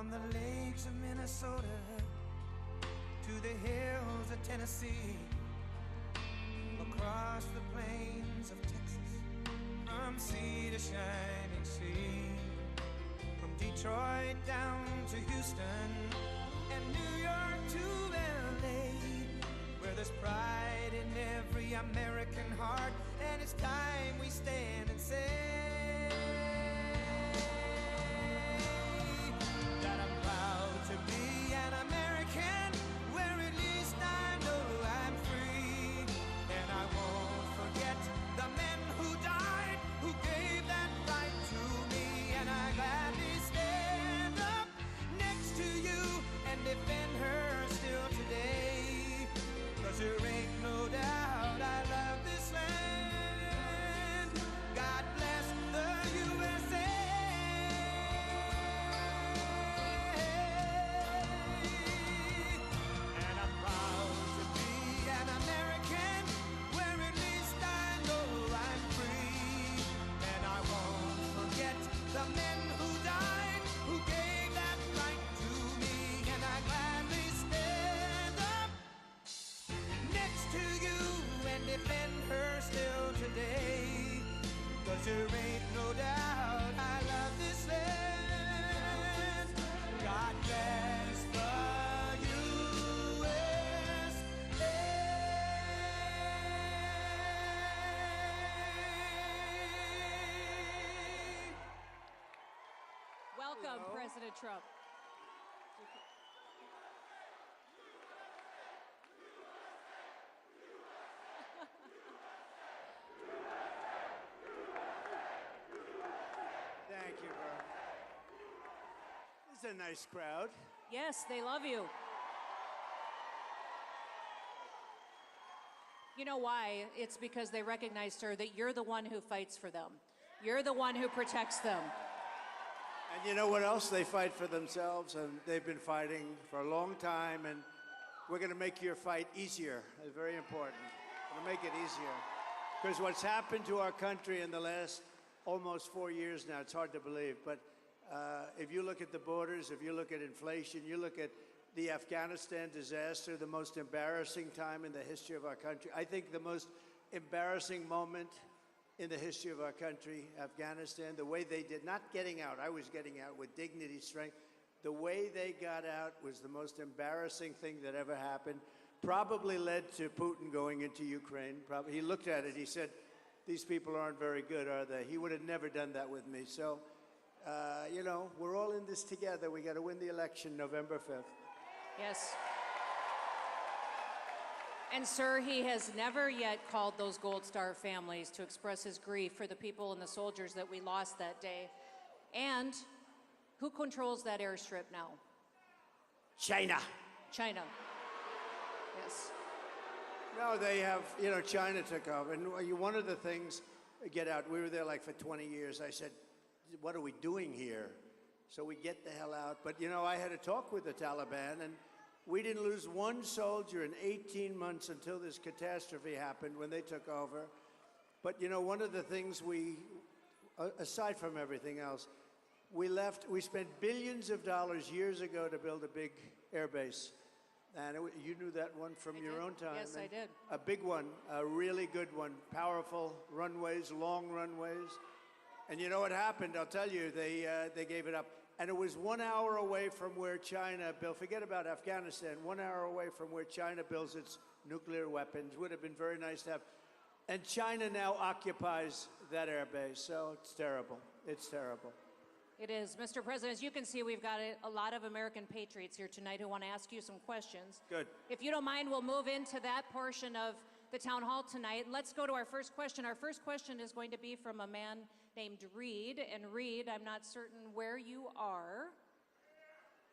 From the lakes of Minnesota to the hills of Tennessee, across the plains of Texas, from sea to shining sea, from Detroit down to Houston and New York to LA, where there's pride in every American heart, and it's time we stand and say that I'm proud to be an American, where at least I know I'm free, and I won't forget the men who died, who gave that right to me, and I gladly stand up next to you and defend her still today, 'cause there ain't no doubt I love this land. God bless the USA. And I'm proud to be an American, where at least I know I'm free, and I won't forget the men who died, who gave that right to me, and I gladly stand up next to you and defend her still today, 'cause there ain't no doubt I love this land. God bless the USA. Welcome, President Trump. Thank you, bro. This is a nice crowd. Yes, they love you. You know why? It's because they recognize, sir, that you're the one who fights for them. You're the one who protects them. And you know what else? They fight for themselves, and they've been fighting for a long time, and we're going to make your fight easier. It's very important. We're going to make it easier. Because what's happened to our country in the last almost 4 years now, it's hard to believe, but if you look at the borders, if you look at inflation, you look at the Afghanistan disaster, the most embarrassing time in the history of our country. I think the most embarrassing moment in the history of our country, Afghanistan, the way they did, not getting out, I was getting out with dignity, strength. The way they got out was the most embarrassing thing that ever happened. Probably led to Putin going into Ukraine. Probably, he looked at it, he said, these people aren't very good, are they? He would have never done that with me. So, you know, we're all in this together. We got to win the election November 5th. Yes. And, sir, he has never yet called those Gold Star families to express his grief for the people and the soldiers that we lost that day. And who controls that airstrip now? China. China. Yes. No, they have, you know, China took over. And one of the things, get out, we were there like for 20 years. I said, what are we doing here? So we get the hell out. But, you know, I had a talk with the Taliban, and we didn't lose one soldier in 18 months until this catastrophe happened when they took over. But, you know, one of the things we, aside from everything else, we spent billions of dollars years ago to build a big air base. And you knew that one from your own time. Yes, I did. A big one, a really good one, powerful runways, long runways. And you know what happened? I'll tell you, they gave it up. And it was 1 hour away from where China built, forget about Afghanistan, 1 hour away from where China builds its nuclear weapons. Would have been very nice to have. And China now occupies that air base, so it's terrible. It's terrible. It is. Mr. President, as you can see, we've got a lot of American patriots here tonight who want to ask you some questions. Good. If you don't mind, we'll move into that portion of the town hall tonight. Let's go to our first question. Our first question is going to be from a man named Reed. And Reed, I'm not certain where you are.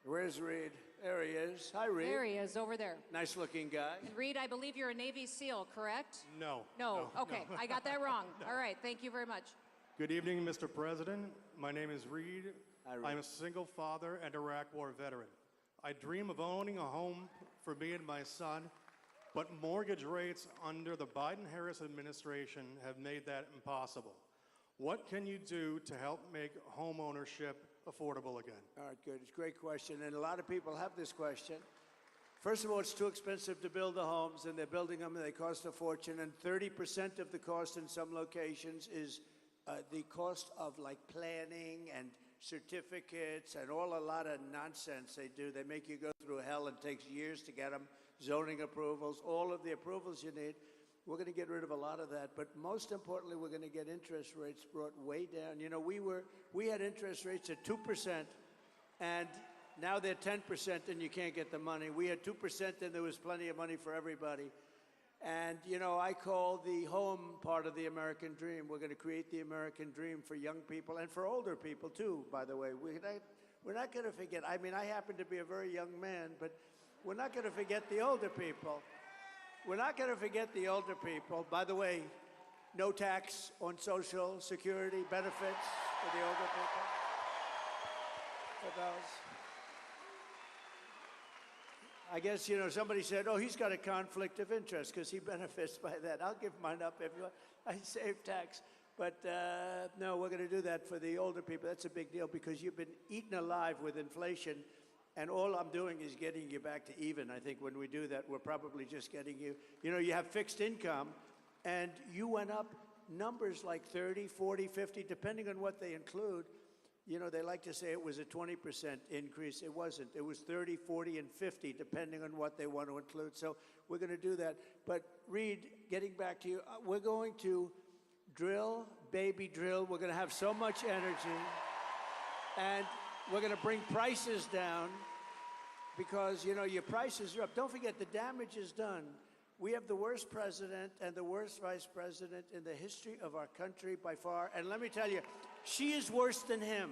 Where's Reed? There he is. Hi, Reed. There he is, over there. Nice looking guy. Reed, I believe you're a Navy SEAL, correct? No. No. Okay, I got that wrong. All right, thank you very much. Good evening, Mr. President. My name is Reed. Hi, Reed. I'm a single father and Iraq War veteran. I dream of owning a home for me and my son, but mortgage rates under the Biden-Harris administration have made that impossible. What can you do to help make home ownership affordable again? All right, good. It's a great question, and a lot of people have this question. First of all, it's too expensive to build the homes, and they're building them, and they cost a fortune, and 30% of the cost in some locations is the cost of, like, planning and certificates and a lot of nonsense they do. They make you go through hell. It takes years to get them, zoning approvals, all of the approvals you need. We're going to get rid of a lot of that, but most importantly, we're going to get interest rates brought way down. You know, we had interest rates at 2%, and now they're 10%, and you can't get the money. We had 2%, and there was plenty of money for everybody. And, you know, I call the home part of the American dream. We're going to create the American dream for young people and for older people, too, by the way. We're not going to forget. I mean, I happen to be a very young man, but we're not going to forget the older people. We're not going to forget the older people. By the way, no tax on Social Security benefits for the older people. For those. I guess, you know, somebody said, oh, he's got a conflict of interest because he benefits by that. I'll give mine up if I save tax. But no, we're going to do that for the older people. That's a big deal because you've been eaten alive with inflation, and all I'm doing is getting you back to even. I think when we do that, we're probably just getting you. You know, you have fixed income, and you went up numbers like 30, 40, 50, depending on what they include. You know, they like to say it was a 20% increase. It wasn't. It was 30, 40, and 50, depending on what they want to include. So we're going to do that. But, Reed, getting back to you, we're going to drill, baby drill. We're going to have so much energy. And we're going to bring prices down because, you know, your prices are up. Don't forget, the damage is done. We have the worst president and the worst vice president in the history of our country by far. And let me tell you, she is worse than him.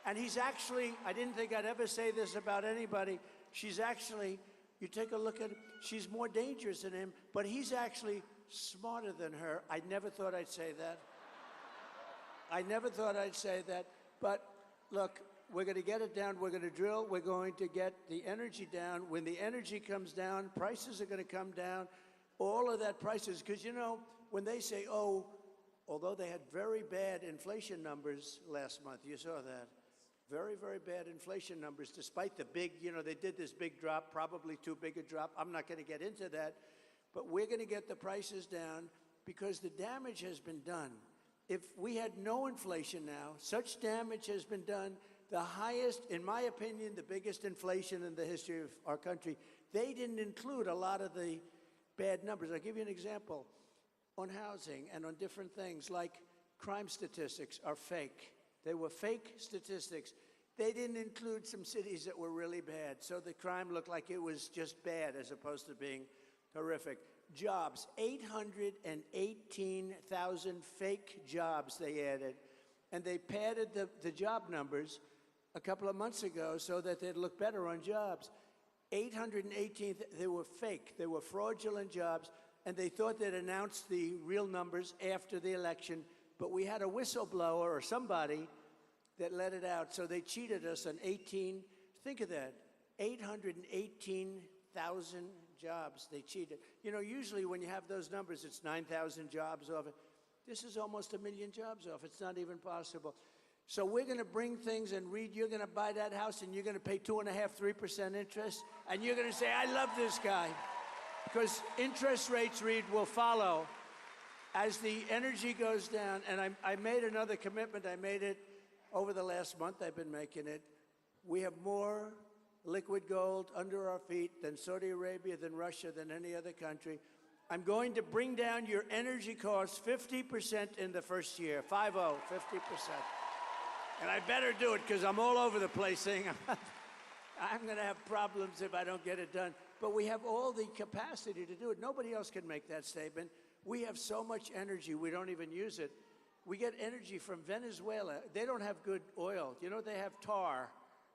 And he's actually, I didn't think I'd ever say this about anybody. She's actually, you take a look at, she's more dangerous than him, but he's actually smarter than her. I never thought I'd say that. I never thought I'd say that. But look, we're going to get it down. We're going to drill. We're going to get the energy down. When the energy comes down, prices are going to come down. All of that prices, because, you know, when they say, oh, although they had very bad inflation numbers last month, you saw that. Very, very bad inflation numbers, despite the big, you know, they did this big drop, probably too big a drop. I'm not going to get into that. But we're going to get the prices down because the damage has been done. If we had no inflation now, such damage has been done. The highest, in my opinion, the biggest inflation in the history of our country. They didn't include a lot of the bad numbers. I'll give you an example. On housing and on different things, like crime statistics are fake. They were fake statistics. They didn't include some cities that were really bad, so the crime looked like it was just bad as opposed to being horrific. Jobs, 818,000 fake jobs they added, and they padded the job numbers a couple of months ago so that they'd look better on jobs. 818, they were fake. They were fraudulent jobs, and they thought they'd announce the real numbers after the election, but we had a whistleblower or somebody that let it out, so they cheated us on 18, think of that, 818,000 jobs they cheated. You know, usually when you have those numbers, it's 9,000 jobs off it. This is almost 1 million jobs off. It's not even possible. So we're going to bring things, and Reed, you're going to buy that house, and you're going to pay 2.5%, 3% interest, and you're going to say, I love this guy. Because interest rates, Reed, will follow as the energy goes down. And I made another commitment. I made it over the last month. I've been making it. We have more liquid gold under our feet than Saudi Arabia, than Russia, than any other country. I'm going to bring down your energy costs 50% in the first year. 50, 50%. And I better do it because I'm all over the place saying I'm going to have problems if I don't get it done. But we have all the capacity to do it. Nobody else can make that statement. We have so much energy, we don't even use it. We get energy from Venezuela. They don't have good oil. You know, they have tar.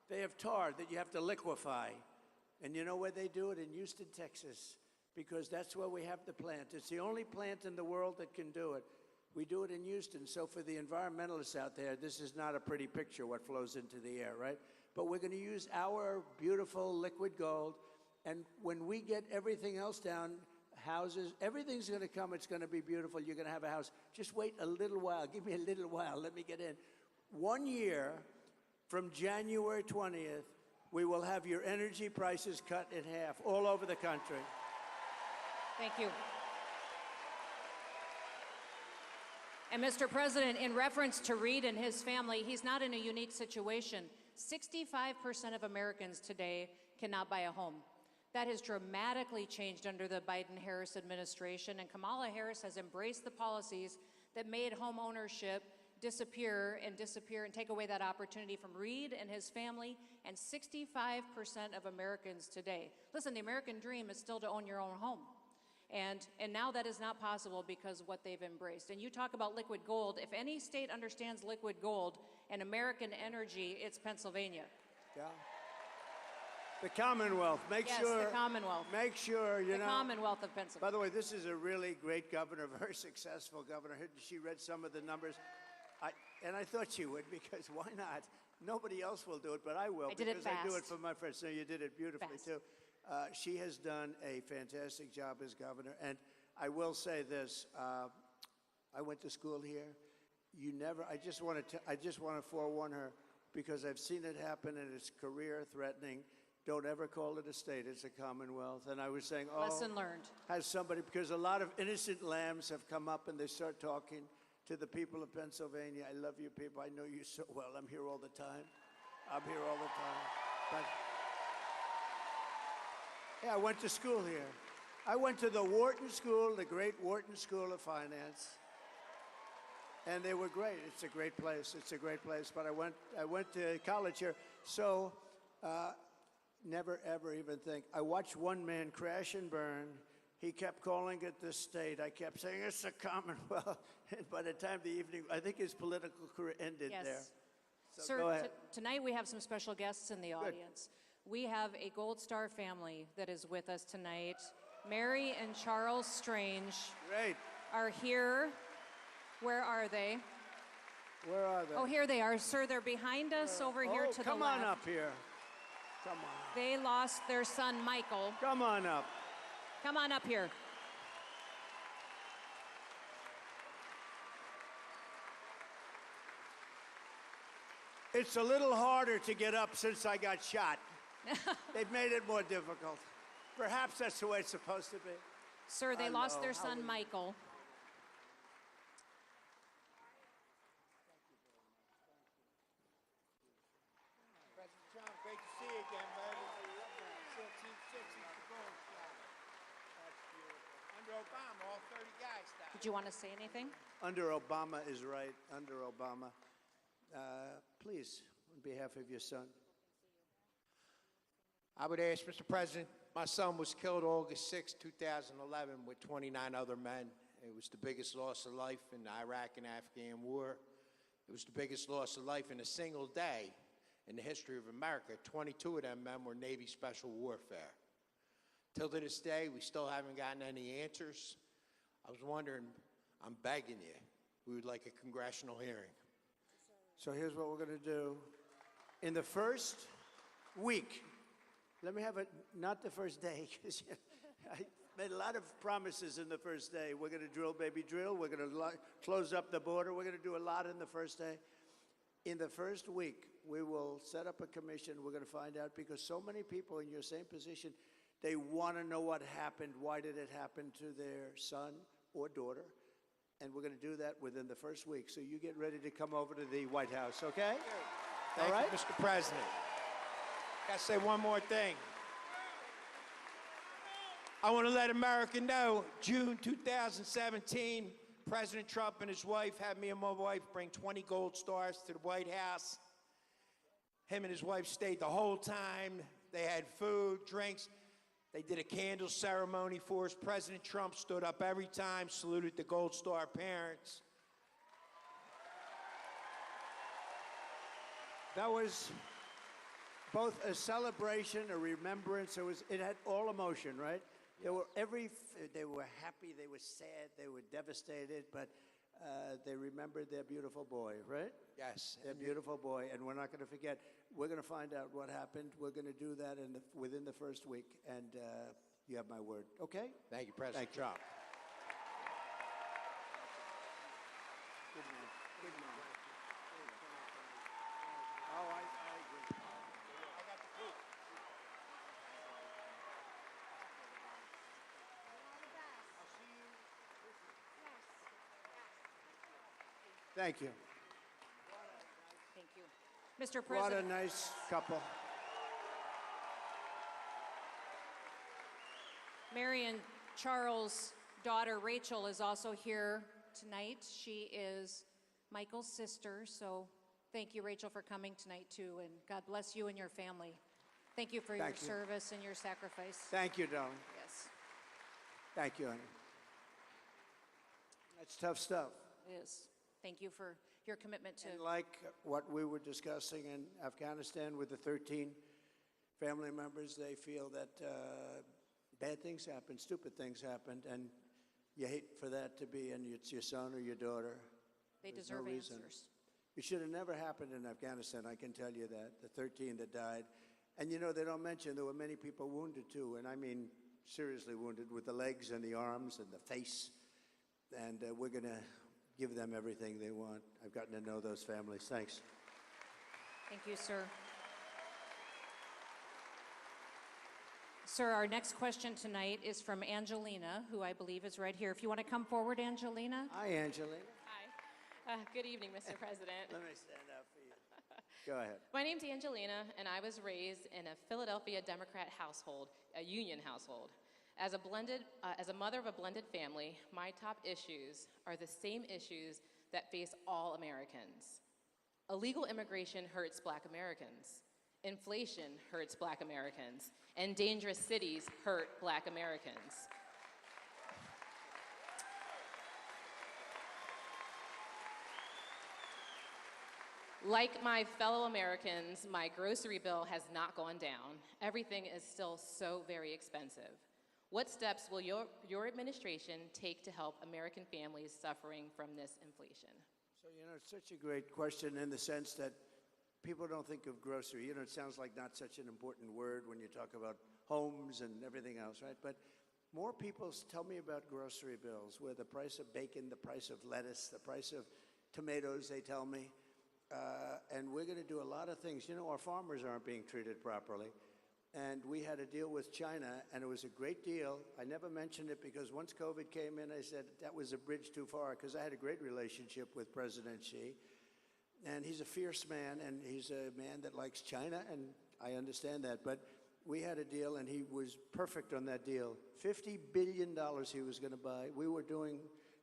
They have tar that you have to liquefy. And you know where they do it? In Houston, Texas, because that's where we have the plant. It's the only plant in the world that can do it. We do it in Houston. So for the environmentalists out there, this is not a pretty picture, what flows into the air, right? But we're going to use our beautiful liquid gold. And when we get everything else down, houses, everything's going to come. It's going to be beautiful. You're going to have a house. Just wait a little while. Give me a little while. Let me get in. 1 year, from January 20th, we will have your energy prices cut in half all over the country. Thank you. And Mr. President, in reference to Reed and his family, he's not in a unique situation. 65% of Americans today cannot buy a home. That has dramatically changed under the Biden-Harris administration, and Kamala Harris has embraced the policies that made home ownership disappear and take away that opportunity from Reed and his family and 65% of Americans today. Listen, the American dream is still to own your own home. And now that is not possible because of what they've embraced. And you talk about liquid gold. If any state understands liquid gold and American energy, it's Pennsylvania. Yeah. The Commonwealth. Yes, the Commonwealth. Make sure, you know. The Commonwealth of Pennsylvania. By the way, this is a really great governor, a very successful governor. She read some of the numbers. And I thought she would, because why not? Nobody else will do it, but I will. I did it fast. I do it for my friends. So you did it beautifully, fast. too. She has done a fantastic job as governor. And I will say this. I went to school here. I just want to forewarn her, because I've seen it happen and it's career-threatening. Don't ever call it a state. It's a Commonwealth. And I was saying, Lesson learned. Has somebody, because a lot of innocent lambs have come up and they start talking to the people of Pennsylvania. I love you people. I know you so well. I'm here all the time. But yeah, I went to school here. I went to the Wharton School, the great Wharton School of Finance. And they were great. It's a great place. But I went to college here. So never, ever even think. I watched one man crash and burn. He kept calling it the state. I kept saying, it's a Commonwealth. And by the time the evening, I think his political career ended there. So Sir, tonight we have some special guests in the audience. We have a Gold Star family that is with us tonight. Mary and Charles Strange are here. Where are they? Where are they? Oh, here they are. Sir, they're behind us over here to the left. Come on up here. Come on. They lost their son, Michael. Come on up. Come on up here. It's a little harder to get up since I got shot. They've made it more difficult. Perhaps that's the way it's supposed to be. Sir, they lost their son, Michael. President Trump, great to see you again, buddy. 1460 the gold shot. That's beautiful. Under Obama, all 30 guys died. Did you want to say anything? Under Obama is right. Under Obama. Please, on behalf of your son. I would ask, Mr. President, my son was killed August 6, 2011 with 29 other men. It was the biggest loss of life in the Iraq and Afghan war. It was the biggest loss of life in a single day in the history of America. 22 of them men were Navy Special Warfare. Till to this day, we still haven't gotten any answers. I was wondering, I'm begging you, we would like a congressional hearing. So here's what we're going to do. In the first week, let me have it, not the first day, because I made a lot of promises in the first day. We're going to drill, baby, drill. We're going to close up the border. We're going to do a lot in the first day. In the first week, we will set up a commission. We're going to find out, because so many people in your same position, they want to know what happened. Why did it happen to their son or daughter? And we're going to do that within the first week. So you get ready to come over to the White House, okay? Thank All right? you, Mr. President. Got to say one more thing. I want to let America know, June 2017, President Trump and his wife had me and my wife bring 20 gold stars to the White House. Him and his wife stayed the whole time. They had food, drinks. They did a candle ceremony for us. President Trump stood up every time, saluted the Gold Star parents. That was both a celebration, a remembrance. It had all emotion, right? Yes. They were happy, they were sad, they were devastated, but they remembered their beautiful boy, right? Yes. Their beautiful boy, and we're not going to forget. We're going to find out what happened. We're going to do that within the first week, and you have my word. Okay? Thank you, President Trump. Good man. Good man. Oh, Thank you. Thank you. Mr. What a President, nice couple. Mary and Charles' daughter Rachel is also here tonight. She is Michael's sister, so thank you, Rachel, for coming tonight too, and God bless you and your family. Thank you for your Thank you. service and your sacrifice. Thank you, darling. Yes, Thank you, honey. That's tough stuff. it is. Thank you for your commitment to. And like what we were discussing in Afghanistan with the 13 family members, they feel that bad things happen, stupid things happened, and you hate for that to be, and it's your son or your daughter. They There's deserve no reason. answers. It should have never happened in Afghanistan, I can tell you that, the 13 that died. And you know, they don't mention there were many people wounded too, and I mean seriously wounded with the legs and the arms and the face. And we're going to give them everything they want. I've gotten to know those families. Thanks. Thank you, sir. Sir, our next question tonight is from Angelina, who I believe is right here. If you want to come forward, Angelina. Hi, Angelina. Hi. Good evening, Mr. President. Let me stand up for you. Go ahead. My name's Angelina, and I was raised in a Philadelphia Democrat household, a union household. As a mother of a blended family, my top issues are the same issues that face all Americans. Illegal immigration hurts Black Americans. Inflation hurts Black Americans. And dangerous cities hurt Black Americans. Like my fellow Americans, my grocery bill has not gone down. Everything is still so very expensive. What steps will your administration take to help American families suffering from this inflation? So, you know, it's such a great question in the sense that people don't think of grocery. You know, it sounds like not such an important word when you talk about homes and everything else, right? But more people tell me about grocery bills, where the price of bacon, the price of lettuce, the price of tomatoes, they tell me. And we're going to do a lot of things. You know, our farmers aren't being treated properly. And we had a deal with China, and it was a great deal. I never mentioned it because once COVID came in, I said that was a bridge too far, because I had a great relationship with President Xi. And he's a fierce man, and he's a man that likes China, and I understand that. But we had a deal, and he was perfect on that deal. $50 billion he was going to buy. We were doing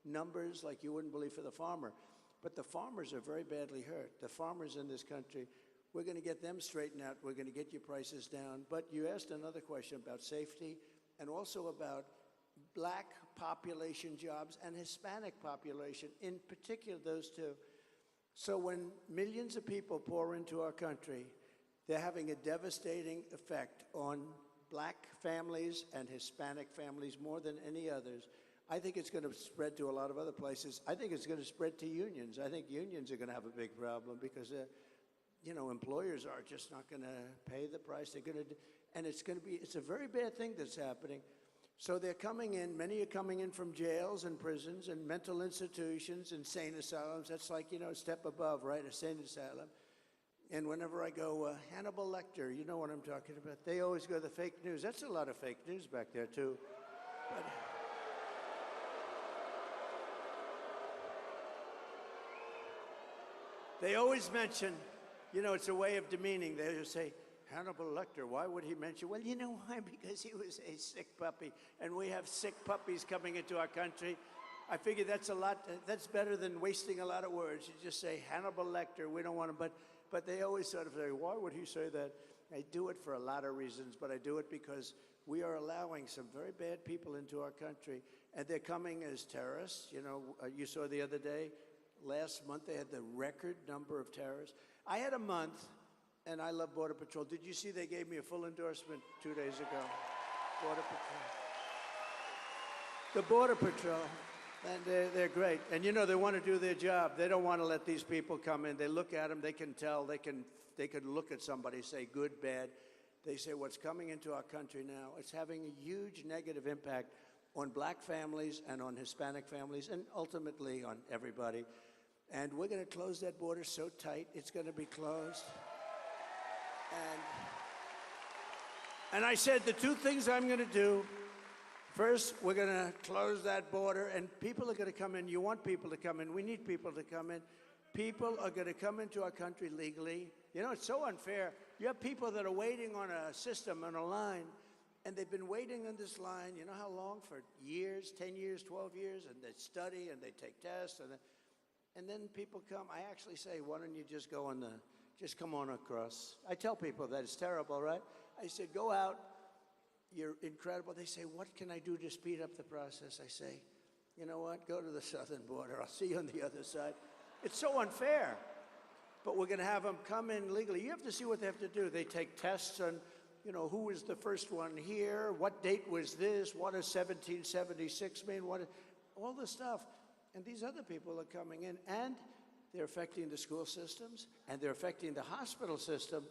numbers like you wouldn't believe for the farmer. But the farmers are very badly hurt. The farmers in this country, we're going to get them straightened out. We're going to get your prices down. But you asked another question about safety and also about Black population jobs and Hispanic population, in particular those two. So when millions of people pour into our country, they're having a devastating effect on Black families and Hispanic families more than any others. I think it's going to spread to a lot of other places. I think it's going to spread to unions. I think unions are going to have a big problem because, you know, employers are just not going to pay the price. They're going to, and it's a very bad thing that's happening. So they're coming in, many are coming in from jails and prisons and mental institutions, insane asylums. That's like, you know, a step above, right, a insane asylum. And whenever I go, Hannibal Lecter, you know what I'm talking about. They always go the fake news. That's a lot of fake news back there, too. But they always mention, you know, it's a way of demeaning. They just say, Hannibal Lecter, why would he mention? Well, you know why? Because he was a sick puppy, and we have sick puppies coming into our country. I figure that's better than wasting a lot of words. You just say Hannibal Lecter, we don't want him, but they always sort of say, why would he say that? I do it for a lot of reasons, but I do it because we are allowing some very bad people into our country, and they're coming as terrorists. You know, you saw the other day, last month they had the record number of terrorists. I had a month, and I love Border Patrol. Did you see they gave me a full endorsement 2 days ago? Border Patrol. The Border Patrol, and they're great. And you know, they want to do their job. They don't want to let these people come in. They look at them, they can tell, they can look at somebody, say good, bad. They say what's coming into our country now, it's having a huge negative impact on Black families and on Hispanic families and ultimately on everybody. And we're going to close that border so tight, it's going to be closed. And I said the two things I'm going to do First, we're going to close that border, and people are going to come in. You want people to come in. We need people to come in. People are going to come into our country legally. You know, it's so unfair. You have people that are waiting on a system, on a line, and they've been waiting on this line, you know how long? For years, 10 years, 12 years, and they study and they take tests, and then people come. I actually say, why don't you just go on just come on across. I tell people that it's terrible, right? I said, go out. You're incredible. They say, what can I do to speed up the process? I say, you know what? Go to the southern border. I'll see you on the other side. It's so unfair. But we're going to have them come in legally. You have to see what they have to do. They take tests on, you know, who was the first one here? What date was this? What does 1776 mean? All this stuff. And these other people are coming in, and they're affecting the school systems, and they're affecting the hospital system.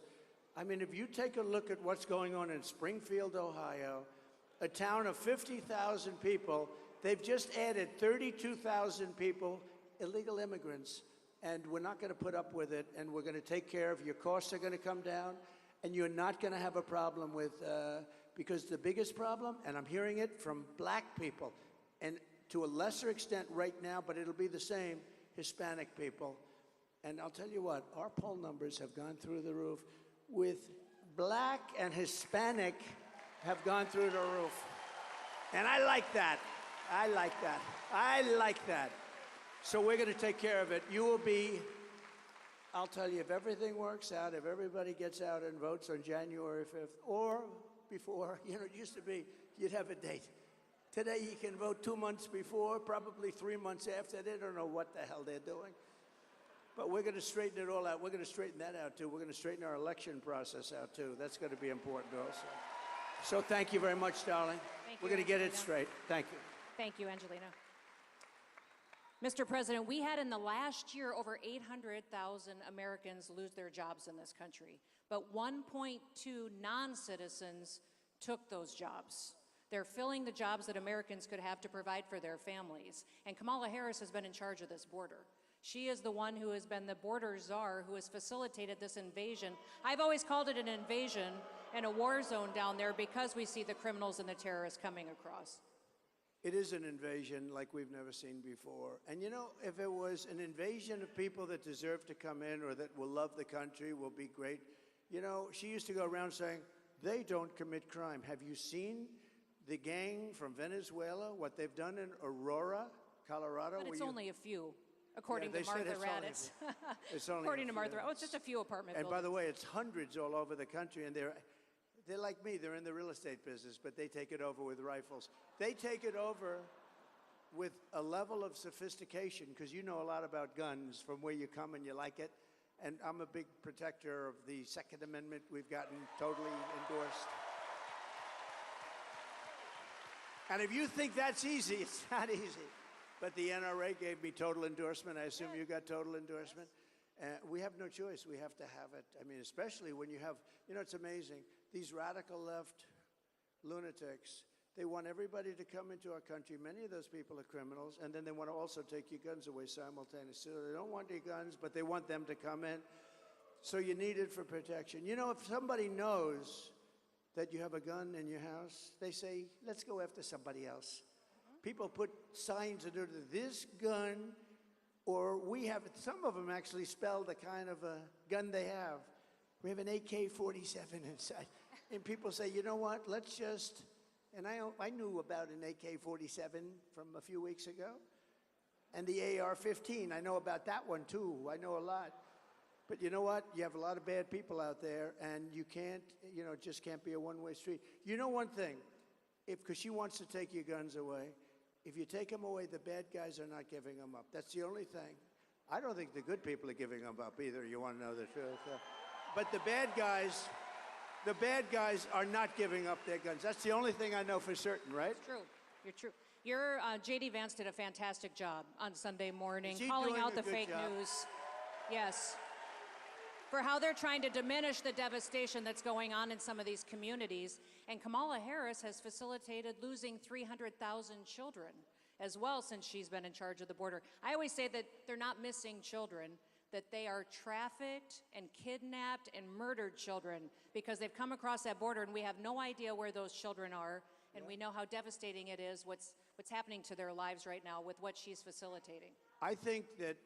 I mean, if you take a look at what's going on in Springfield, Ohio, a town of 50,000 people, they've just added 32,000 people, illegal immigrants, and we're not going to put up with it, and we're going to take care of your costs are going to come down, and you're not going to have a problem with, because the biggest problem, and I'm hearing it from black people, and to a lesser extent right now, but it'll be the same, Hispanic people. And I'll tell you what, our poll numbers have gone through the roof. With black and Hispanic have gone through the roof. And I like that. I like that. I like that. So we're going to take care of it. You will be, I'll tell you, if everything works out, if everybody gets out and votes on January 5th, or before, you know, it used to be, you'd have a date. Today you can vote 2 months before, probably 3 months after. They don't know what the hell they're doing. But we're going to straighten it all out. We're going to straighten that out, too. We're going to straighten our election process out, too. That's going to be important also. So thank you very much, darling. We're going to get it straight. Thank you. Thank you, Angelina. Mr. President, we had in the last year over 800,000 Americans lose their jobs in this country. But 1.2 non-citizens took those jobs. They're filling the jobs that Americans could have to provide for their families. And Kamala Harris has been in charge of this border. She is the one who has been the border czar who has facilitated this invasion. I've always called it an invasion and a war zone down there because we see the criminals and the terrorists coming across. It is an invasion like we've never seen before. And you know, if it was an invasion of people that deserve to come in or that will love the country, will be great. You know, she used to go around saying, they don't commit crime. Have you seen the gang from Venezuela, what they've done in Aurora, Colorado? But it's only a few. According to Martha Raddatz. According to Martha, it's just a few apartment buildings. And by the way, it's hundreds all over the country, and they're like me. They're in the real estate business, but they take it over with rifles. They take it over with a level of sophistication, because you know a lot about guns from where you come and you like it. And I'm a big protector of the Second Amendment. We've gotten totally endorsed. And if you think that's easy, it's not easy. But the NRA gave me total endorsement. I assume you got total endorsement. We have no choice. We have to have it. I mean, especially when you have, you know, it's amazing. These radical left lunatics, they want everybody to come into our country. Many of those people are criminals. And then they want to also take your guns away simultaneously. So they don't want your guns, but they want them to come in. So you need it for protection. You know, if somebody knows that you have a gun in your house, they say, let's go after somebody else. People put signs under this gun, or we have, some of them actually spell the kind of a gun they have. We have an AK-47 inside. And people say, you know what, let's just, and I knew about an AK-47 from a few weeks ago. And the AR-15, I know about that one too. I know a lot. But you know what? You have a lot of bad people out there, and you can't, you know, it just can't be a one-way street. You know one thing, because she wants to take your guns away, if you take them away, the bad guys are not giving them up. That's the only thing. I don't think the good people are giving them up either. You want to know the truth? But the bad guys are not giving up their guns. That's the only thing I know for certain, right? It's true. You're true. Your J.D. Vance did a fantastic job on Sunday morning, Is he calling doing out a the good fake job? news. Yes. For how they're trying to diminish the devastation that's going on in some of these communities. And Kamala Harris has facilitated losing 300,000 children as well since she's been in charge of the border. I always say that they're not missing children, that they are trafficked and kidnapped and murdered children because they've come across that border and we have no idea where those children are. And we know how devastating it is, what's happening to their lives right now with what she's facilitating. I think that,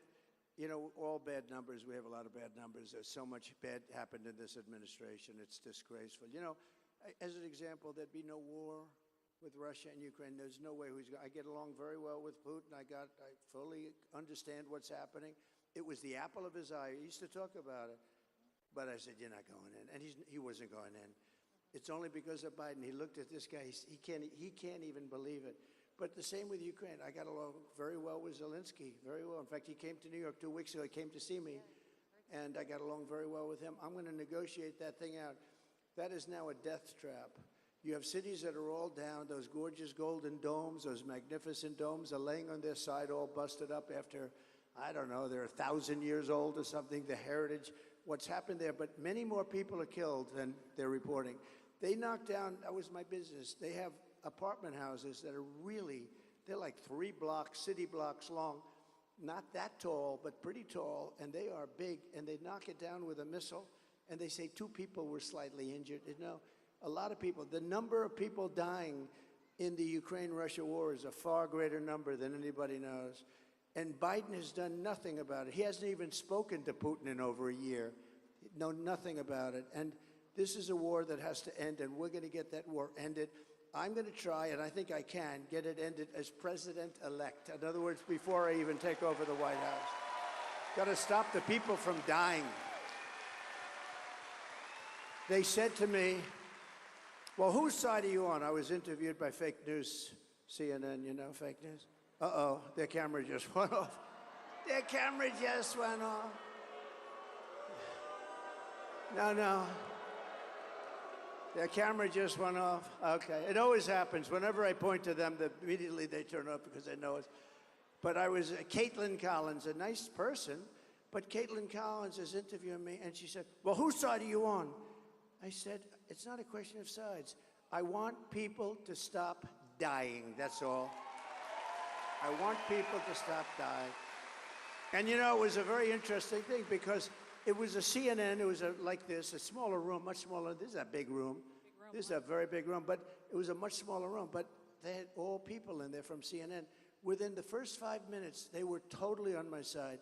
you know, all bad numbers, we have a lot of bad numbers. There's so much bad happened in this administration. It's disgraceful. You know, as an example, there'd be no war with Russia and Ukraine. There's no way I get along very well with Putin. I fully understand what's happening. It was the apple of his eye. He used to talk about it. But I said, you're not going in. And he wasn't going in. It's only because of Biden. He looked at this guy. He can't even believe it. But the same with Ukraine. I got along very well with Zelensky, very well. In fact, he came to New York 2 weeks ago. He came to see me, and I got along very well with him. I'm going to negotiate that thing out. That is now a death trap. You have cities that are all down. Those gorgeous golden domes, those magnificent domes are laying on their side, all busted up after, I don't know, they're 1,000 years old or something, the heritage, what's happened there. But many more people are killed than they're reporting. They knocked down, that was my business. They have apartment houses that are really, they're like 3 blocks, city blocks long, not that tall, but pretty tall, and they are big, and they knock it down with a missile, and they say 2 people were slightly injured. You know, a lot of people. The number of people dying in the Ukraine-Russia war is a far greater number than anybody knows, and Biden has done nothing about it. He hasn't even spoken to Putin in over a year. Know nothing about it, and this is a war that has to end, and we're going to get that war ended. I'm going to try, and I think I can, get it ended as president-elect. In other words, before I even take over the White House. Got to stop the people from dying. They said to me, well, whose side are you on? I was interviewed by fake news, CNN, you know, fake news. Uh-oh, their camera just went off. Their camera just went off. No. Their camera just went off. Okay, it always happens. Whenever I point to them, immediately they turn off because they know it. But I was Caitlin Collins, a nice person, but Caitlin Collins is interviewing me, and she said, well, whose side are you on? I said, it's not a question of sides. I want people to stop dying, that's all. I want people to stop dying. And you know, it was a very interesting thing because it was a CNN, it was like this, a smaller room, much smaller. This is a big room. This is a very big room, but it was a much smaller room. But they had all people in there from CNN. Within the first 5 minutes, they were totally on my side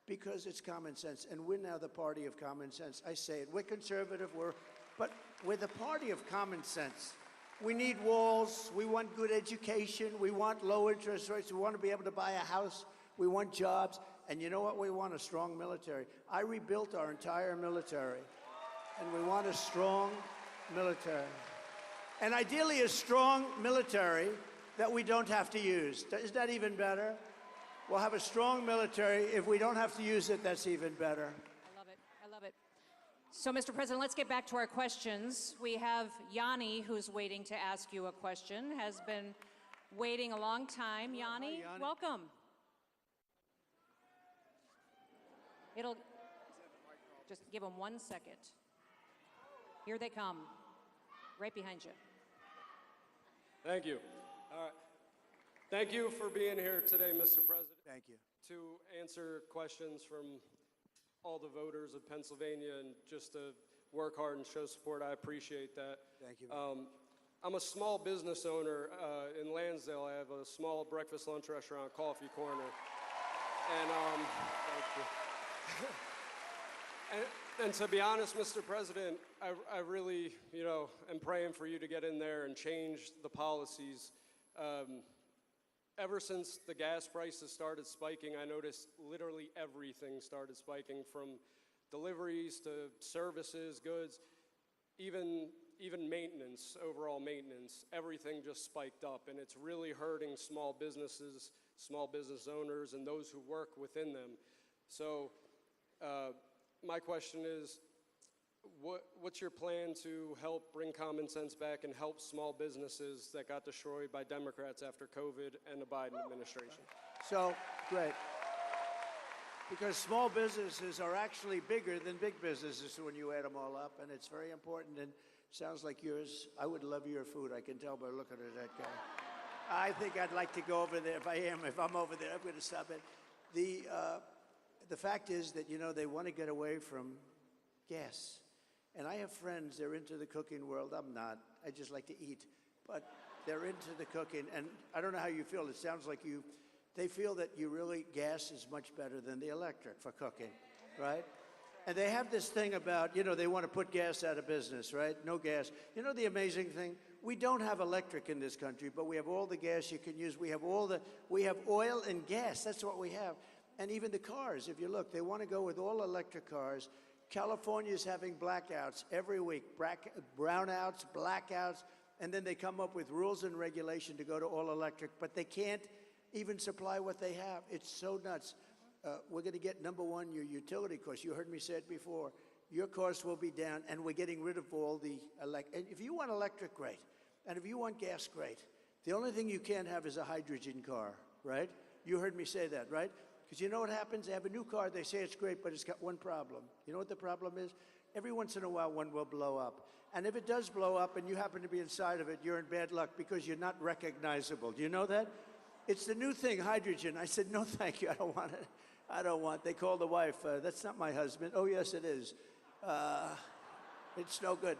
because it's common sense. And we're now the party of common sense. I say it, we're conservative, but we're the party of common sense. We need walls, we want good education, we want low interest rates, we want to be able to buy a house, we want jobs. And you know what we want? A strong military. I rebuilt our entire military, and we want a strong military. And ideally a strong military that we don't have to use. Is that even better? We'll have a strong military. If we don't have to use it, that's even better. I love it. I love it. So, Mr. President, let's get back to our questions. We have Yanni, who's waiting to ask you a question, has been waiting a long time. Yanni, welcome. It'll just give them 1 second. Here they come, right behind you. Thank you. All right. Thank you for being here today, Mr. President. Thank you. To answer questions from all the voters of Pennsylvania and just to work hard and show support. I appreciate that. Thank you. I'm a small business owner in Lansdale. I have a small breakfast lunch restaurant, Coffee Corner. And thank you. And to be honest, Mr. President, I really, am praying for you to get in there and change the policies. Ever since the gas prices started spiking, I noticed literally everything started spiking, from deliveries to services, goods, even maintenance, overall maintenance. Everything just spiked up, and it's really hurting small businesses, small business owners, and those who work within them. So my question is, what's your plan to help bring common sense back and help small businesses that got destroyed by Democrats after COVID and the Biden administration? So, great. Because small businesses are actually bigger than big businesses when you add them all up, and it's very important. And sounds like yours. I would love your food. I can tell by looking at that guy. I think I'd like to go over there. If I'm over there, I'm going to stop it. The fact is that, they want to get away from gas. And I have friends, they're into the cooking world. I'm not. I just like to eat. But They're into the cooking, and I don't know how you feel. It sounds like they feel that gas is much better than the electric for cooking, right? And they have this thing about, they want to put gas out of business, right? No gas. You know the amazing thing? We don't have electric in this country, but we have all the gas you can use. We have oil and gas. That's what we have. And even the cars, if you look, they want to go with all electric cars. California's having blackouts every week, brownouts, blackouts, and then they come up with rules and regulation to go to all electric, but they can't even supply what they have. It's so nuts. We're going to get, number one, your utility costs. You heard me say it before. Your costs will be down, and we're getting rid of all the and if you want electric, great. And if you want gas, great. The only thing you can't have is a hydrogen car, right? You heard me say that, right? Because you know what happens? They have a new car, they say it's great, but it's got one problem. You know what the problem is? Every once in a while, one will blow up. And if it does blow up and you happen to be inside of it, you're in bad luck because you're not recognizable. Do you know that? It's the new thing, hydrogen. I said, no, thank you, I don't want it. I don't want. They called the wife, that's not my husband. Oh, yes, it is. It's no good.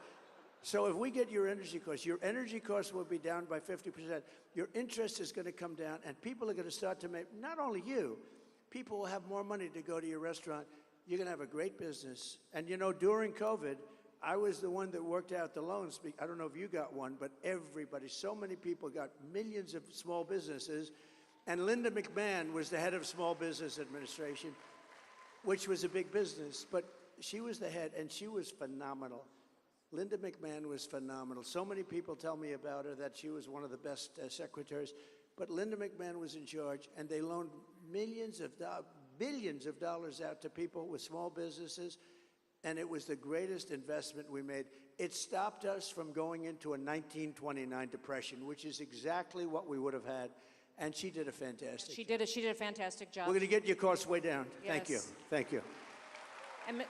So if we get your energy costs will be down by 50%. Your interest is going to come down, and people are going to start to make, not only you, people will have more money to go to your restaurant. You're going to have a great business. And during COVID, I was the one that worked out the loans. I don't know if you got one, but everybody, so many people got millions of small businesses. And Linda McMahon was the head of Small Business Administration, which was a big business. But she was the head, and she was phenomenal. Linda McMahon was phenomenal. So many people tell me about her that she was one of the best secretaries. But Linda McMahon was in charge, and they loaned billions of dollars out to people with small businesses, and it was the greatest investment we made. It stopped us from going into a 1929 depression, which is exactly what we would have had, and she did a fantastic job. She did a fantastic job. We're going to get your costs way down. Yes. Thank you. Thank you. And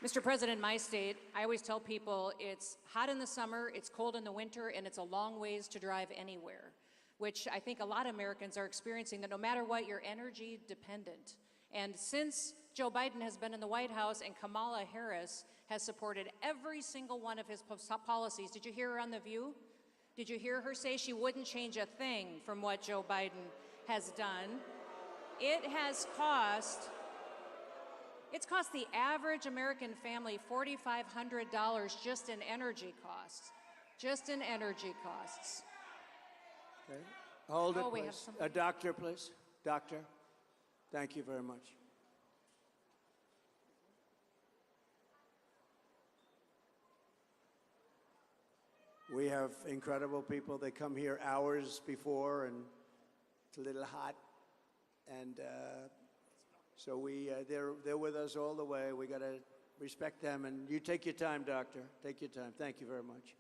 Mr. President, in my state, I always tell people it's hot in the summer, it's cold in the winter, and it's a long ways to drive anywhere, which I think a lot of Americans are experiencing, that no matter what, you're energy dependent. And since Joe Biden has been in the White House and Kamala Harris has supported every single one of his policies, did you hear her on The View? Did you hear her say she wouldn't change a thing from what Joe Biden has done? It's cost the average American family $4,500 just in energy costs. Just in energy costs. Okay. Hold it, we have please. somebody. A doctor, please. Doctor, thank you very much. We have incredible people. They come here hours before, and it's a little hot. And so they're with us all the way. We got to respect them. And you take your time, doctor. Take your time. Thank you very much.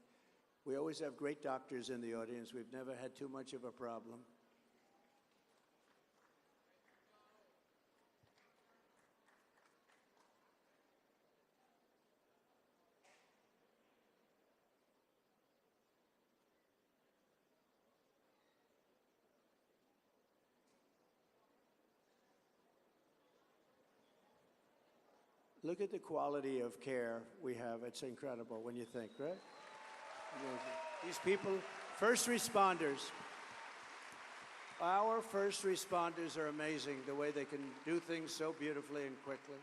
We always have great doctors in the audience. We've never had too much of a problem. Look at the quality of care we have. It's incredible when you think, right? These people, first responders. Our first responders are amazing, the way they can do things so beautifully and quickly.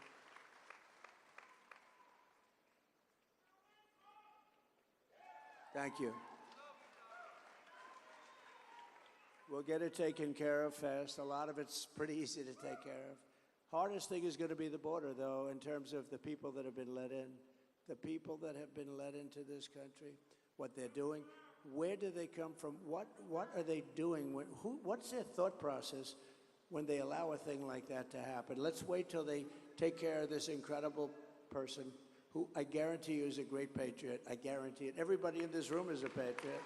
Thank you. We'll get it taken care of fast. A lot of it's pretty easy to take care of. Hardest thing is going to be the border, though, in terms of the people that have been let in. The people that have been let into this country, what they're doing, where do they come from, what are they doing, what's their thought process when they allow a thing like that to happen? Let's wait till they take care of this incredible person who I guarantee you is a great patriot. I guarantee it. Everybody in this room is a patriot.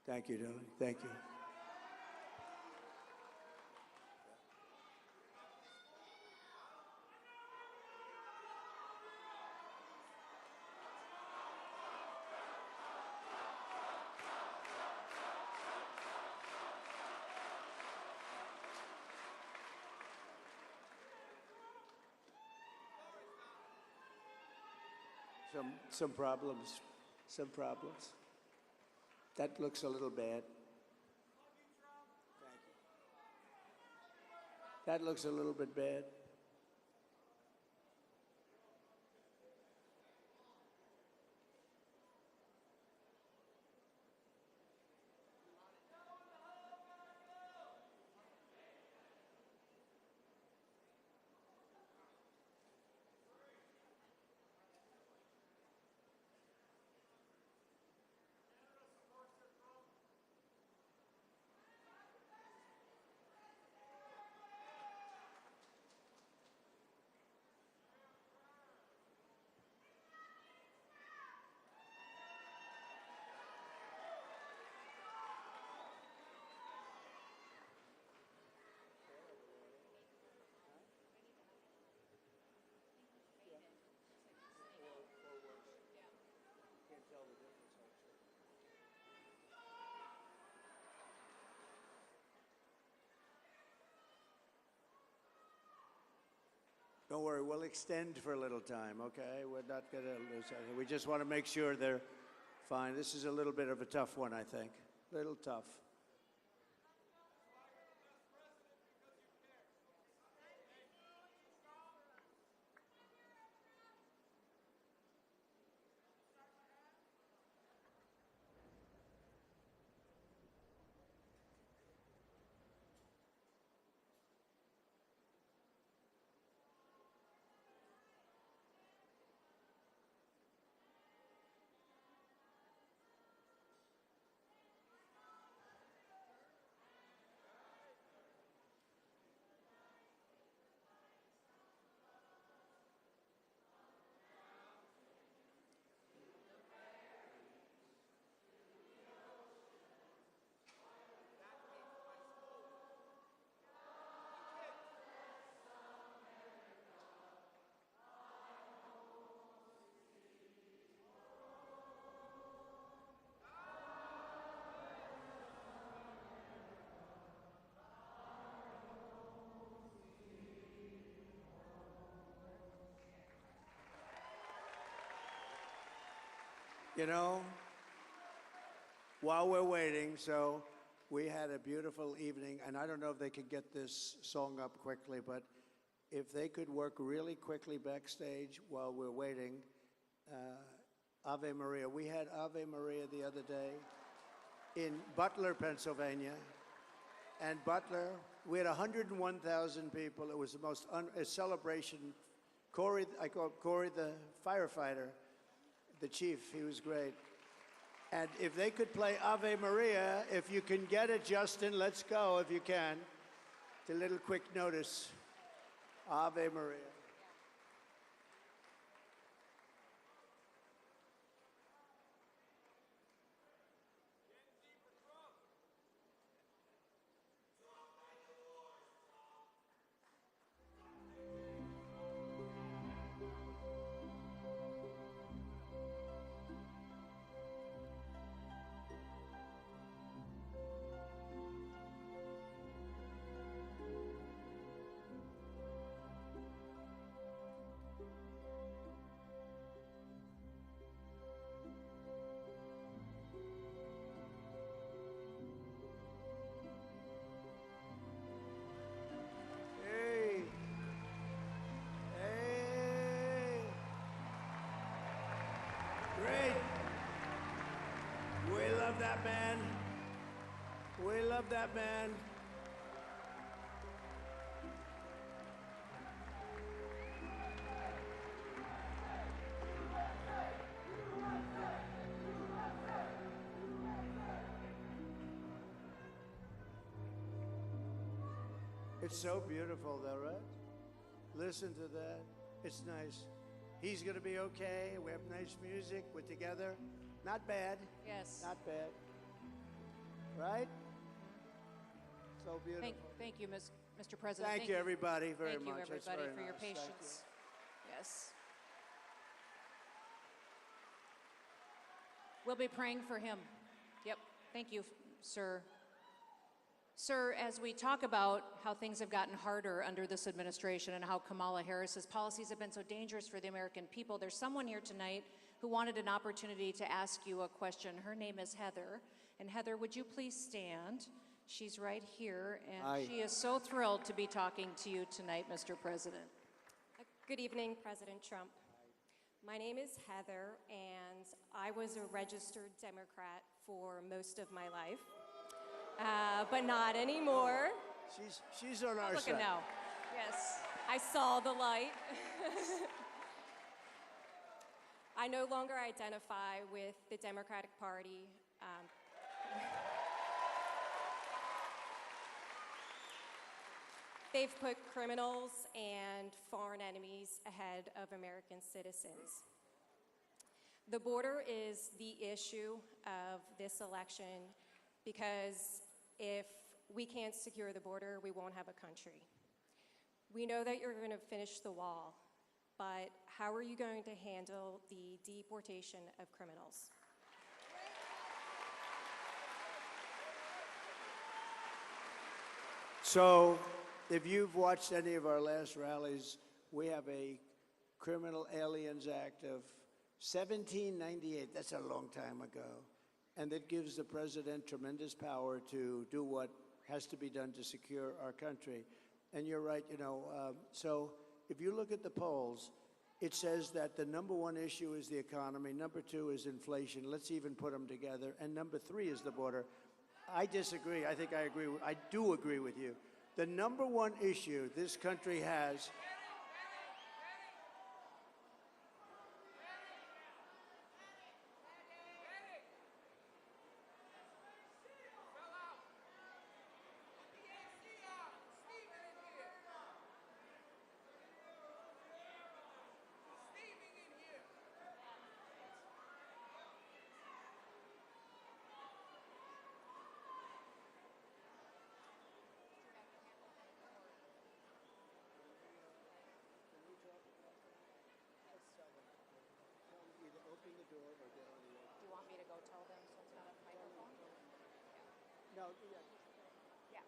Thank you, darling. Thank you. Some problems. Some problems. That looks a little bad. Thank you. That looks a little bit bad. Don't worry, we'll extend for a little time, okay? We're not going to lose anything. We just want to make sure they're fine. This is a little bit of a tough one, I think. A little tough. You know, while we're waiting, so we had a beautiful evening, and I don't know if they could get this song up quickly, but if they could work really quickly backstage while we're waiting, Ave Maria. We had Ave Maria the other day in Butler, Pennsylvania, and Butler, we had 101,000 people. It was the most a celebration. Corey, I call Corey the firefighter, the chief, he was great. And if they could play Ave Maria, if you can get it, Justin, let's go if you can. It's a little quick notice. Ave Maria. That man. We love that man. It's so beautiful though, right? Listen to that. It's nice. He's gonna be okay. We have nice music. We're together. Not bad. Yes. Not bad. Right? So beautiful. Thank you, Mr. President. Thank you, everybody, very much. much. Thank you, everybody, for your Thank you. patience. Yes. We'll be praying for him. Yep. Thank you, sir. Sir, as we talk about how things have gotten harder under this administration and how Kamala Harris's policies have been so dangerous for the American people, there's someone here tonight who wanted an opportunity to ask you a question. Her name is Heather. And Heather, would you please stand? She's right here, and Hi. she is so thrilled to be talking to you tonight, Mr. President. Good evening, President Trump. My name is Heather, and I was a registered Democrat for most of my life, but not anymore. She's on our Look side. at now. Yes. I saw the light. I no longer identify with the Democratic Party. They've put criminals and foreign enemies ahead of American citizens. The border is the issue of this election because if we can't secure the border, we won't have a country. We know that you're going to finish the wall, but how are you going to handle the deportation of criminals? So, if you've watched any of our last rallies, we have a Criminal Aliens Act of 1798. That's a long time ago. And that gives the president tremendous power to do what has to be done to secure our country. And you're right, so if you look at the polls, it says that the number one issue is the economy, number two is inflation, let's even put them together, and number three is the border. I disagree. I think I do agree with you. The number one issue this country has. Do you want me to go tell them so it's not a microphone? No, Yeah.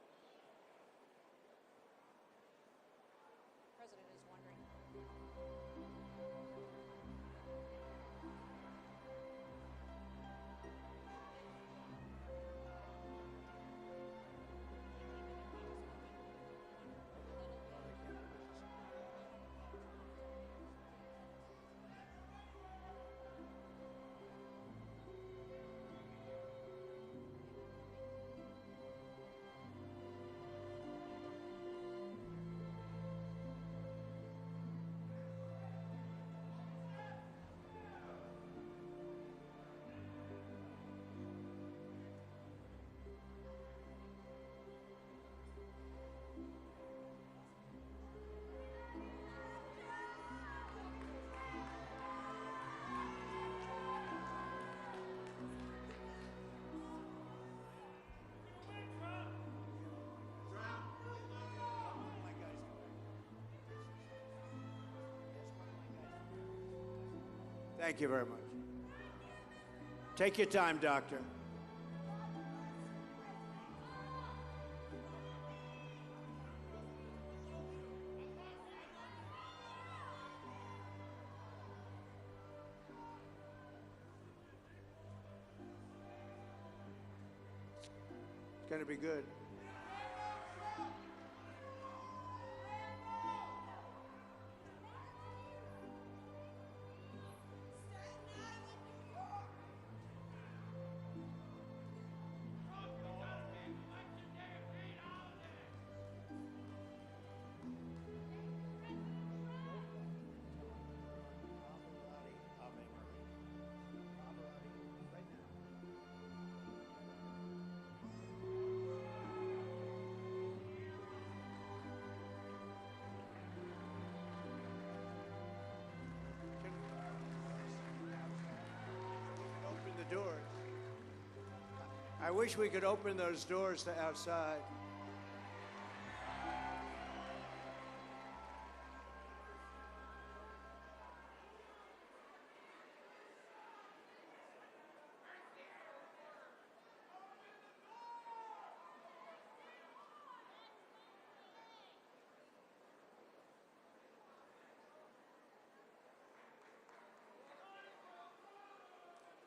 President is wondering. Thank you very much. Take your time, Doctor. It's going to be good. Doors. I wish we could open those doors to outside.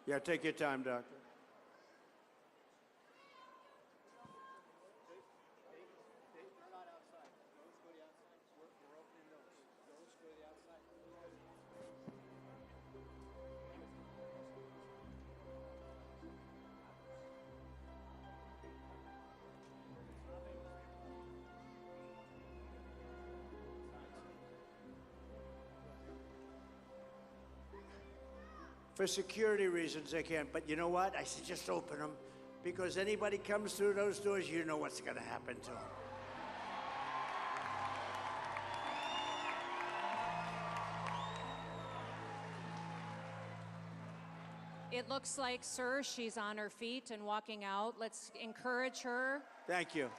Yeah, take your time, Doctor. For security reasons, they can't. But you know what? I said just open them, because anybody comes through those doors, you know what's going to happen to them. It looks like, sir, she's on her feet and walking out. Let's encourage her. Thank you.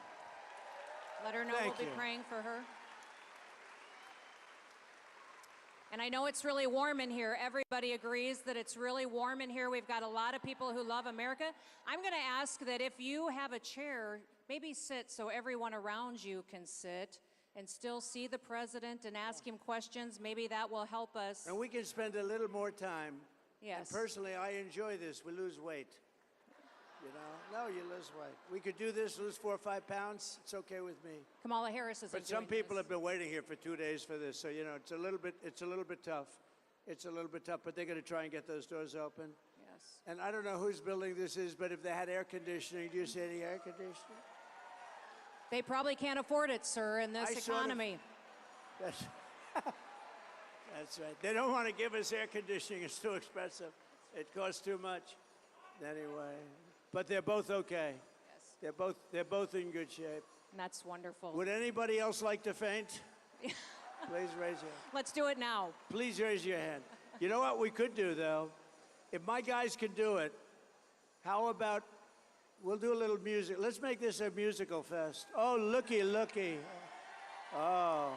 Let her know Thank we'll you. be praying for her. And I know it's really warm in here. Everybody agrees that it's really warm in here. We've got a lot of people who love America. I'm going to ask that if you have a chair, maybe sit so everyone around you can sit and still see the president and ask him questions. Maybe that will help us. And we can spend a little more time. Yes. And personally, I enjoy this. We lose weight. You know? No, you lose weight. We could do this, lose 4 or 5 pounds. It's okay with me. Kamala Harris is. But some people have been waiting here for 2 days for this, so you know it's a little bit tough. It's a little bit tough, but they're going to try and get those doors open. Yes. And I don't know whose building this is, but if they had air conditioning, do you see any air conditioning? They probably can't afford it, sir, in this economy. That's right. They don't want to give us air conditioning. It's too expensive. It costs too much. Anyway, but they're both okay. Yes. They're both in good shape. And that's wonderful. Would anybody else like to faint? Please raise your hand. Let's do it now. Please raise your hand. You know what we could do, though? If my guys can do it, how about we'll do a little music. Let's make this a musical fest. Oh, looky, looky. Oh,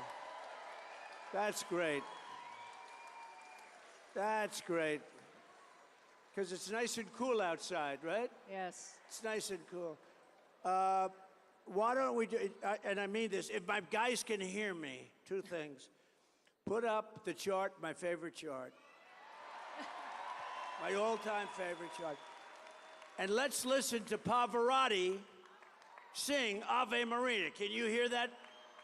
that's great. That's great. Because it's nice and cool outside, right? Yes. It's nice and cool. Why don't we do, and I mean this, if my guys can hear me, 2 things. Put up the chart, my favorite chart. My all-time favorite chart. And let's listen to Pavarotti sing Ave Maria. Can you hear that?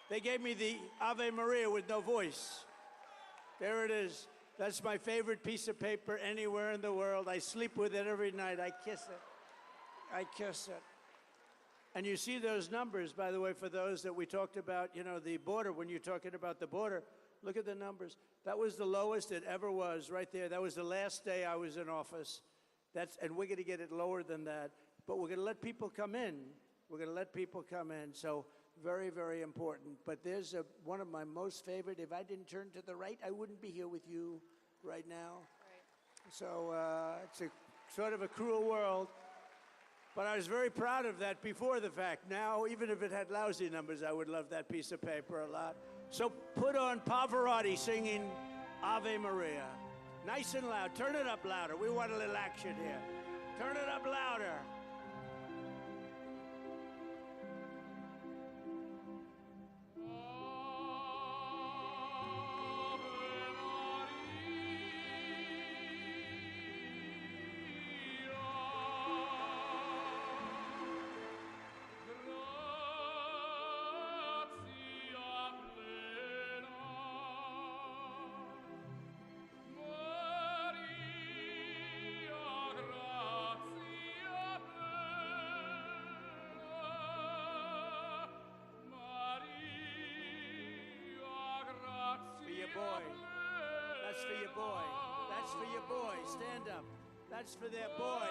They gave me the Ave Maria with no voice. There it is. That's my favorite piece of paper anywhere in the world. I sleep with it every night. I kiss it. I kiss it. And you see those numbers, by the way, for those that we talked about, you know, the border, when you're talking about the border, look at the numbers. That was the lowest it ever was right there. That was the last day I was in office. And we're going to get it lower than that. But we're going to let people come in. We're going to let people come in. So very, very important. But there's one of my most favorite. If I didn't turn to the right, I wouldn't be here with you right now. Right. So it's a sort of a cruel world. But I was very proud of that before the fact. Now, even if it had lousy numbers, I would love that piece of paper a lot. So put on Pavarotti singing Ave Maria. Nice and loud. Turn it up louder. We want a little action here. Turn it up louder. For your boy. That's for your boy. Stand up. That's for their boy.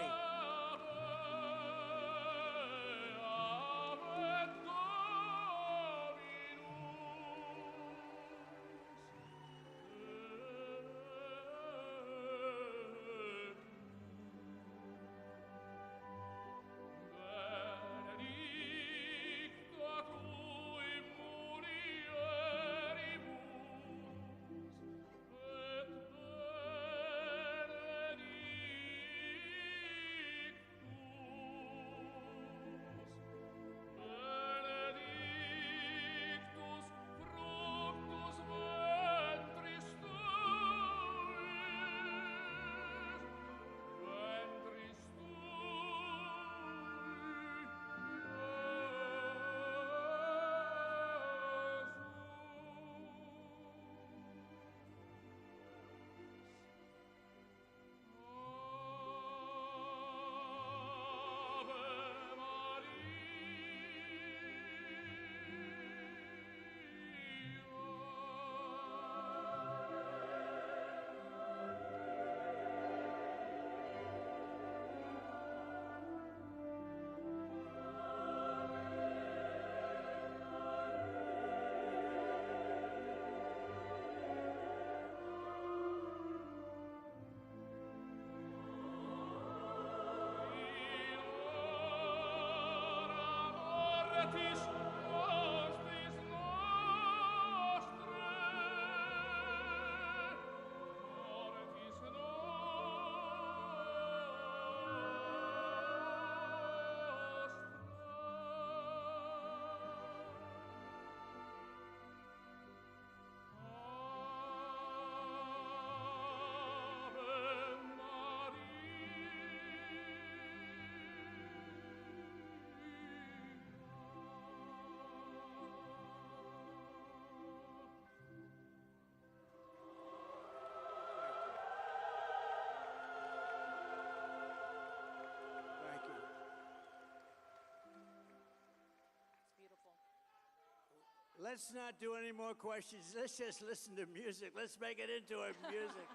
Let's not do any more questions. Let's just listen to music. Let's make it into a music.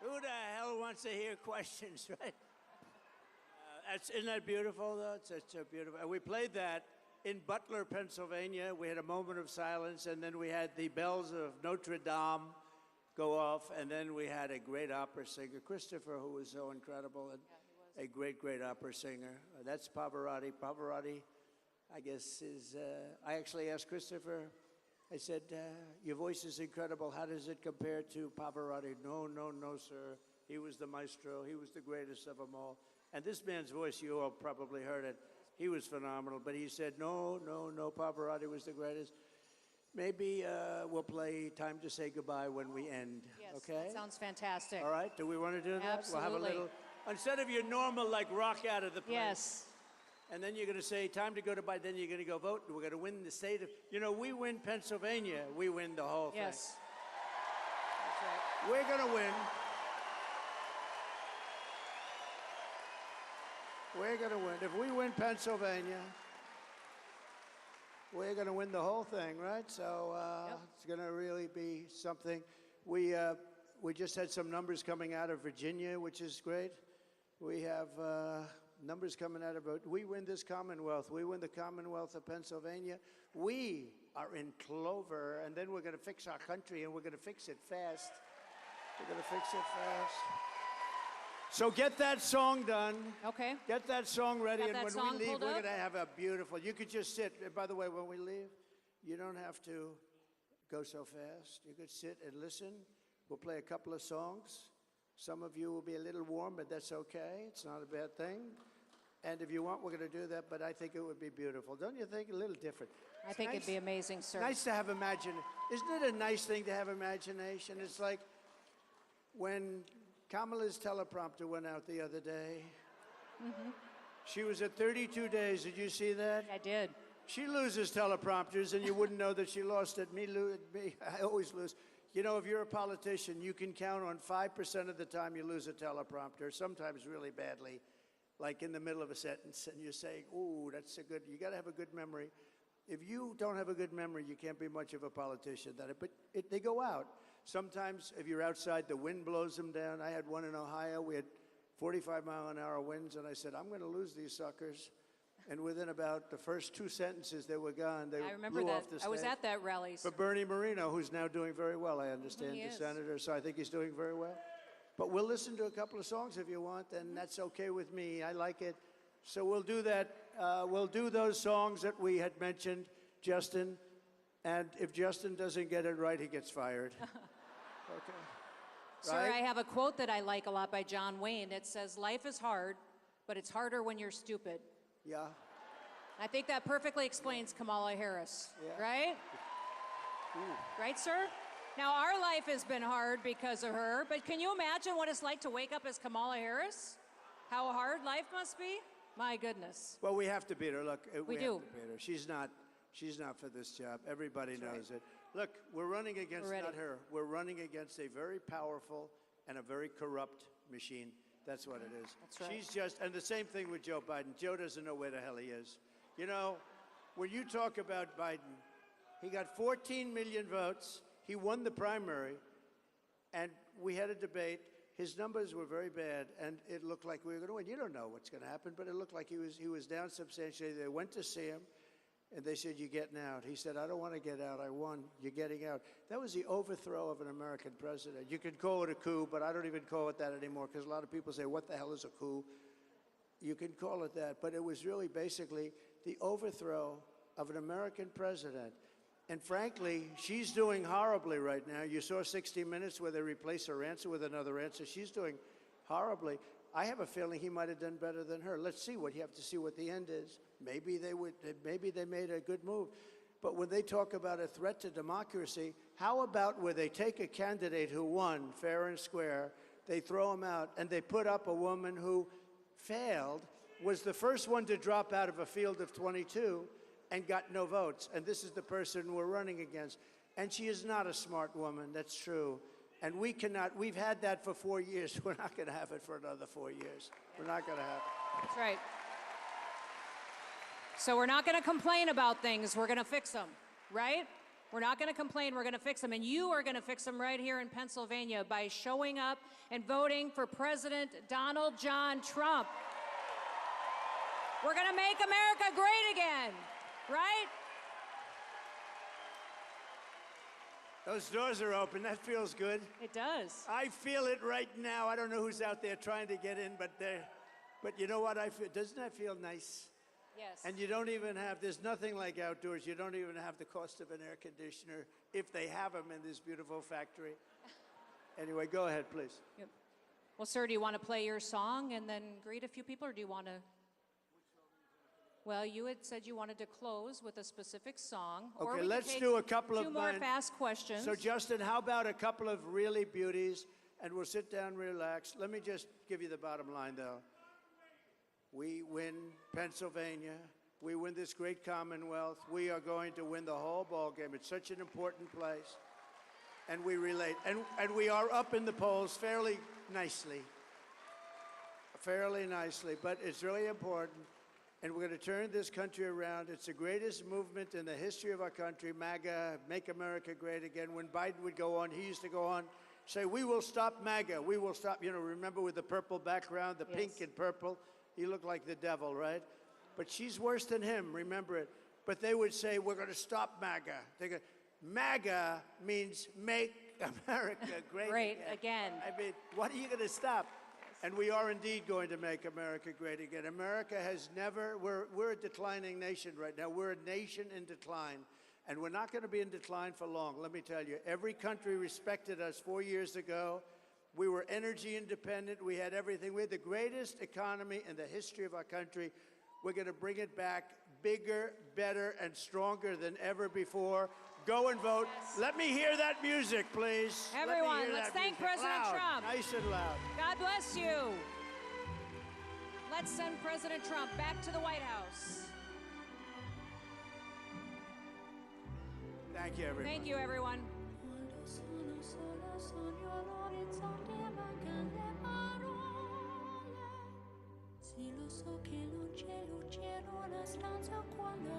Who the hell wants to hear questions, right? Isn't that beautiful, though? It's such a beautiful. And we played that in Butler, Pennsylvania. We had a moment of silence, and then we had the bells of Notre Dame go off, and then we had a great opera singer, Christopher, who was so incredible, and a great, great opera singer. That's Pavarotti. Pavarotti, I guess, is. I actually asked Christopher. I said, your voice is incredible. How does it compare to Pavarotti? No, no, no, sir. He was the maestro. He was the greatest of them all. And this man's voice, you all probably heard it. He was phenomenal. But he said, no, no, no, Pavarotti was the greatest. Maybe we'll play Time to Say Goodbye when we end. Yes, okay? that sounds fantastic. All right. Do we want to do that? Absolutely. We'll have a little. Instead of your normal, like, rock out of the place. Yes. And then you're going to say, time to go to bye. Then you're going to go vote. We're going to win the state of, you know, we win Pennsylvania. We win the whole thing. Yes. That's right. We're going to win. We're going to win. If we win Pennsylvania, we're going to win the whole thing, right? So It's going to really be something. We just had some numbers coming out of Virginia, which is great. We have numbers coming out of, we win this Commonwealth. We win the Commonwealth of Pennsylvania. We are in clover, and then we're going to fix our country, and we're going to fix it fast. We're going to fix it fast. So get that song done. Okay. Get that song ready, and when we leave, we're up? going to have a beautiful, you could just sit. And by the way, when we leave, you don't have to go so fast. You could sit and listen. We'll play a couple of songs. Some of you will be a little warm, but that's okay. It's not a bad thing. And if you want, we're going to do that, but I think it would be beautiful. Don't you think? A little different. I think it'd be amazing, sir. Nice to have imagination. Isn't it a nice thing to have imagination? It's like when Kamala's teleprompter went out the other day. Mm-hmm. She was at 32 days. Did you see that? I did. She loses teleprompters, and you wouldn't know that she lost it. Me, I always lose. You know, if you're a politician, you can count on 5% of the time you lose a teleprompter, sometimes really badly, like in the middle of a sentence, and you're saying, ooh, that's a good, you got to have a good memory. If you don't have a good memory, you can't be much of a politician. But they go out. Sometimes, if you're outside, the wind blows them down. I had one in Ohio. We had 45-mile-an-hour winds, and I said, I'm going to lose these suckers. And within about the first 2 sentences, they were gone. They I remember blew that. off the stage. I was at that rally. For Bernie Moreno, who's now doing very well, I understand, He the is. senator, so I think he's doing very well. But we'll listen to a couple of songs if you want, and that's okay with me. I like it. So we'll do that. We'll do those songs that we had mentioned, Justin. And if Justin doesn't get it right, he gets fired. Okay. Sir, Right? I have a quote that I like a lot by John Wayne. It says, life is hard, but it's harder when you're stupid. Yeah. I think that perfectly explains Kamala Harris, Yeah. right? Right, sir? Now, our life has been hard because of her, but can you imagine what it's like to wake up as Kamala Harris? How hard life must be? My goodness. Well, we have to beat her. Look, we do. have to beat her. She's not for this job. Everybody knows it. Look, we're running against not her. We're running against a very powerful and a very corrupt machine. That's what it is. That's right. She's just, and the same thing with Joe Biden. Joe doesn't know where the hell he is. You know, when you talk about Biden, he got 14 million votes. He won the primary, and we had a debate. His numbers were very bad, and it looked like we were going to win. You don't know what's going to happen, but it looked like he was down substantially. They went to see him, and they said, "You're getting out." He said, "I don't want to get out. I won. You're getting out." That was the overthrow of an American president. You could call it a coup, but I don't even call it that anymore because a lot of people say, "What the hell is a coup?" You can call it that, but it was really basically the overthrow of an American president. And frankly, she's doing horribly right now. You saw 60 Minutes where they replaced her answer with another answer. She's doing horribly. I have a feeling he might have done better than her. Let's see what you have to see what the end is. Maybe they made a good move. But when they talk about a threat to democracy, how about where they take a candidate who won fair and square, they throw him out, and they put up a woman who failed, was the first one to drop out of a field of 22, and got no votes. And this is the person we're running against. And she is not a smart woman, that's true. And we've had that for 4 years. We're not going to have it for another 4 years. We're not going to have it. That's right. So we're not going to complain about things. We're going to fix them. right? We're not going to complain. We're going to fix them. And you are going to fix them right here in Pennsylvania by showing up and voting for President Donald John Trump. We're going to make America great again, right? Those doors are open. That feels good. It does. I feel it right now. I don't know who's out there trying to get in, but you know what I feel? Doesn't that feel nice? Yes. And you don't even have, there's nothing like outdoors. You don't even have the cost of an air conditioner if they have them in this beautiful factory. Anyway, go ahead, please. Yep. Well, sir, do you want to play your song and then greet a few people, or do you want to? Well, you had said you wanted to close with a specific song. or Okay, we let's could take do a couple of two more mine. fast questions. So, Justin, how about a couple of really beauties, and we'll sit down, relax. Let me just give you the bottom line, though. We win Pennsylvania. We win this great Commonwealth. We are going to win the whole ball game. It's such an important place. And we relate. And we are up in the polls fairly nicely. Fairly nicely. But it's really important. And we're going to turn this country around. It's the greatest movement in the history of our country, MAGA, Make America Great Again. When Biden would go on, he used to go on, say, we will stop MAGA. We will stop, remember with the purple background, the pink and purple. He looked like the devil, right? But she's worse than him, remember it. But they would say, we're going to stop MAGA. MAGA means Make America Great again. I mean, what are you going to stop? And we are indeed going to make America great again. America has never, we're a declining nation right now. We're a nation in decline. And we're not going to be in decline for long, let me tell you. Every country respected us 4 years ago. We were energy independent. We had everything. We had the greatest economy in the history of our country. We're going to bring it back bigger, better, and stronger than ever before. Go and vote. Yes. Let me hear that music, please. Everyone, let's thank President Trump. Nice and loud. God bless you. Let's send President Trump back to the White House. Thank you, everyone. Thank you, everyone. Quando sono sola sogno all'orizzonte mancan le parole. Sì, lo so che non c'è luce in una stanza quando